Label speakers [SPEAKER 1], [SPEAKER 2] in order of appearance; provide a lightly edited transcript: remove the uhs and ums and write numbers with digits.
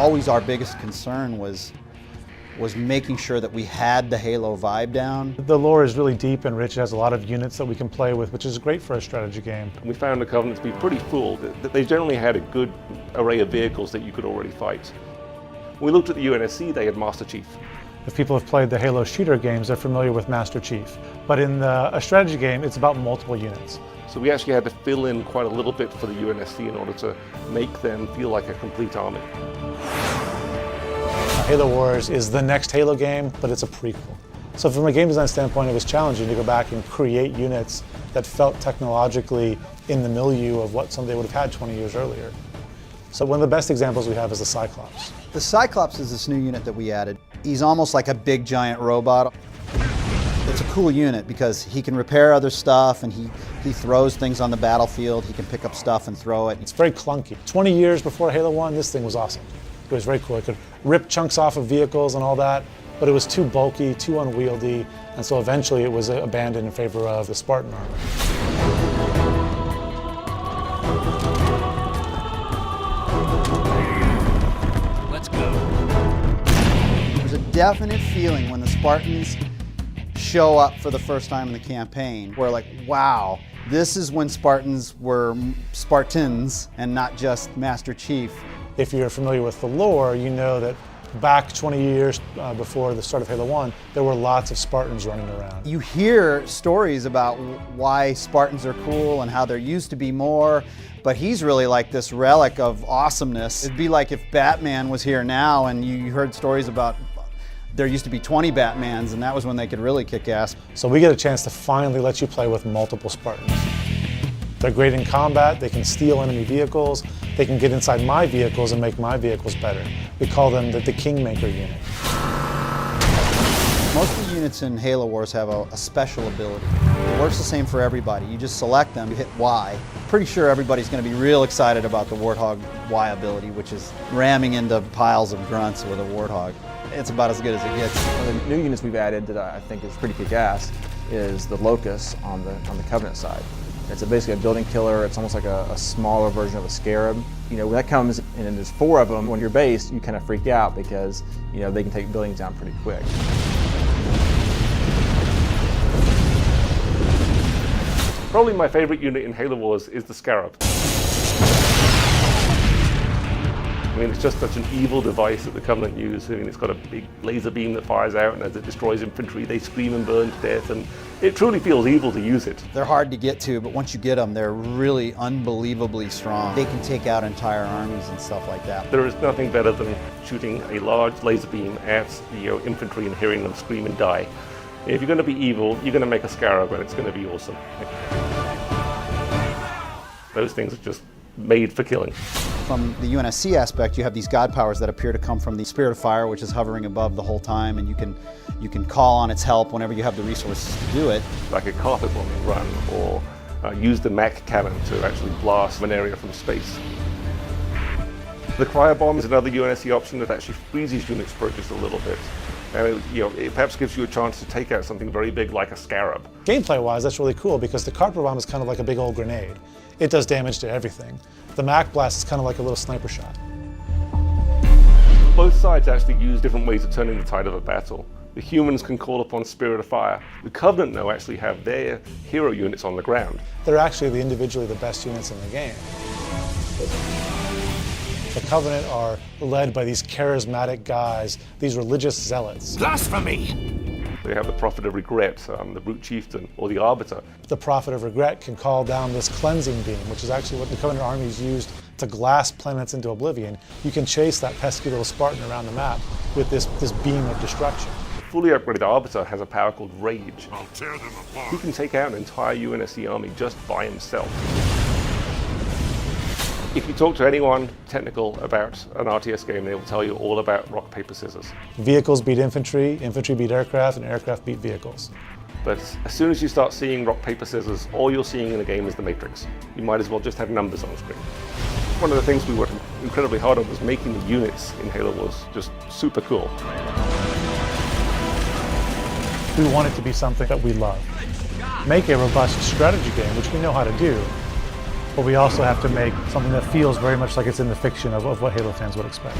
[SPEAKER 1] always our biggest concern was making sure that we had the Halo vibe down.
[SPEAKER 2] The lore is really deep and rich. It has a lot of units that we can play with, which is great for a strategy game.
[SPEAKER 3] We found the Covenant to be pretty full. They generally had a good array of vehicles that you could already fight. When we looked at the UNSC, they had Master Chief.
[SPEAKER 2] If people have played the Halo shooter games, they're familiar with Master Chief. But in a strategy game, it's about multiple units.
[SPEAKER 3] So we actually had to fill in quite a little bit for the UNSC in order to make them feel like a complete army.
[SPEAKER 2] Halo Wars is the next Halo game, but it's a prequel. So from a game design standpoint, it was challenging to go back and create units that felt technologically in the milieu of what somebody would have had 20 years earlier. So one of the best examples we have is the Cyclops.
[SPEAKER 1] The Cyclops is this new unit that we added. He's almost like a big giant robot. It's a cool unit because he can repair other stuff and he throws things on the battlefield. He can pick up stuff and throw it.
[SPEAKER 2] It's very clunky. 20 years before Halo 1, this thing was awesome. It was very cool. It could rip chunks off of vehicles and all that, but it was too bulky, too unwieldy, and so eventually it was abandoned in favor of the Spartan armor.
[SPEAKER 4] Let's go.
[SPEAKER 1] There's a definite feeling when the Spartans show up for the first time in the campaign. We're like, wow, this is when Spartans were Spartans and not just Master Chief.
[SPEAKER 2] If you're familiar with the lore, you know that back 20 years before the start of Halo 1, there were lots of Spartans running around.
[SPEAKER 1] You hear stories about why Spartans are cool and how there used to be more, but he's really like this relic of awesomeness. It'd be like if Batman was here now and you heard stories about there used to be 20 Batmans and that was when they could really kick ass.
[SPEAKER 2] So we get a chance to finally let you play with multiple Spartans. They're great in combat, they can steal enemy vehicles, they can get inside my vehicles and make my vehicles better. We call them the Kingmaker unit.
[SPEAKER 1] Most of the units in Halo Wars have a special ability. It works the same for everybody. You just select them, you hit Y. Pretty sure everybody's going to be real excited about the Warthog Y ability, which is ramming into piles of grunts with a Warthog. It's about as good as it gets.
[SPEAKER 5] One of the new units we've added that I think is pretty kick-ass is the Locust on the Covenant side. It's basically a building killer. It's almost like a smaller version of a Scarab. You know, when that comes and there's 4 of them on your base, you kind of freak out because, you know, they can take buildings down pretty quick.
[SPEAKER 3] Probably my favorite unit in Halo Wars is the Scarab. I mean, it's just such an evil device that the Covenant use. I mean, it's got a big laser beam that fires out, and as it destroys infantry, they scream and burn to death, and it truly feels evil to use it.
[SPEAKER 1] They're hard to get to, but once you get them, they're really unbelievably strong. They can take out entire armies and stuff like that.
[SPEAKER 3] There is nothing better than shooting a large laser beam at the infantry and hearing them scream and die. If you're going to be evil, you're going to make a Scarab, and it's going to be awesome. Those things are just made for killing.
[SPEAKER 1] From the UNSC aspect, you have these god powers that appear to come from the Spirit of Fire, which is hovering above the whole time, and you can call on its help whenever you have the resources to do it.
[SPEAKER 3] Like a carpet bombing run, or use the Mach cannon to actually blast an area from space. The cryo bomb is another UNSC option that actually freezes units for just a little bit. And it perhaps gives you a chance to take out something very big like a Scarab.
[SPEAKER 2] Gameplay-wise, that's really cool because the carpet bomb is kind of like a big old grenade. It does damage to everything. The Mach blast is kind of like a little sniper shot.
[SPEAKER 3] Both sides actually use different ways of turning the tide of a battle. The humans can call upon Spirit of Fire. The Covenant, though, actually have their hero units on the ground.
[SPEAKER 2] They're actually individually the best units in the game. The Covenant are led by these charismatic guys, these religious zealots.
[SPEAKER 4] Blasphemy!
[SPEAKER 3] They have the Prophet of Regret, the Brute Chieftain, or the Arbiter.
[SPEAKER 2] The Prophet of Regret can call down this cleansing beam, which is actually what the Covenant armies used to glass planets into oblivion. You can chase that pesky little Spartan around the map with this beam of destruction.
[SPEAKER 3] The fully upgraded Arbiter has a power called Rage.
[SPEAKER 4] I'll tear them apart.
[SPEAKER 3] He can take out an entire UNSC army just by himself. If you talk to anyone technical about an RTS game, they will tell you all about rock, paper, scissors.
[SPEAKER 2] Vehicles beat infantry, infantry beat aircraft, and aircraft beat vehicles.
[SPEAKER 3] But as soon as you start seeing rock, paper, scissors, all you're seeing in the game is the Matrix. You might as well just have numbers on screen. One of the things we worked incredibly hard on was making the units in Halo Wars just super cool.
[SPEAKER 2] We want it to be something that we love. Make a robust strategy game, which we know how to do, but we also have to make something that feels very much like it's in the fiction of what Halo fans would expect.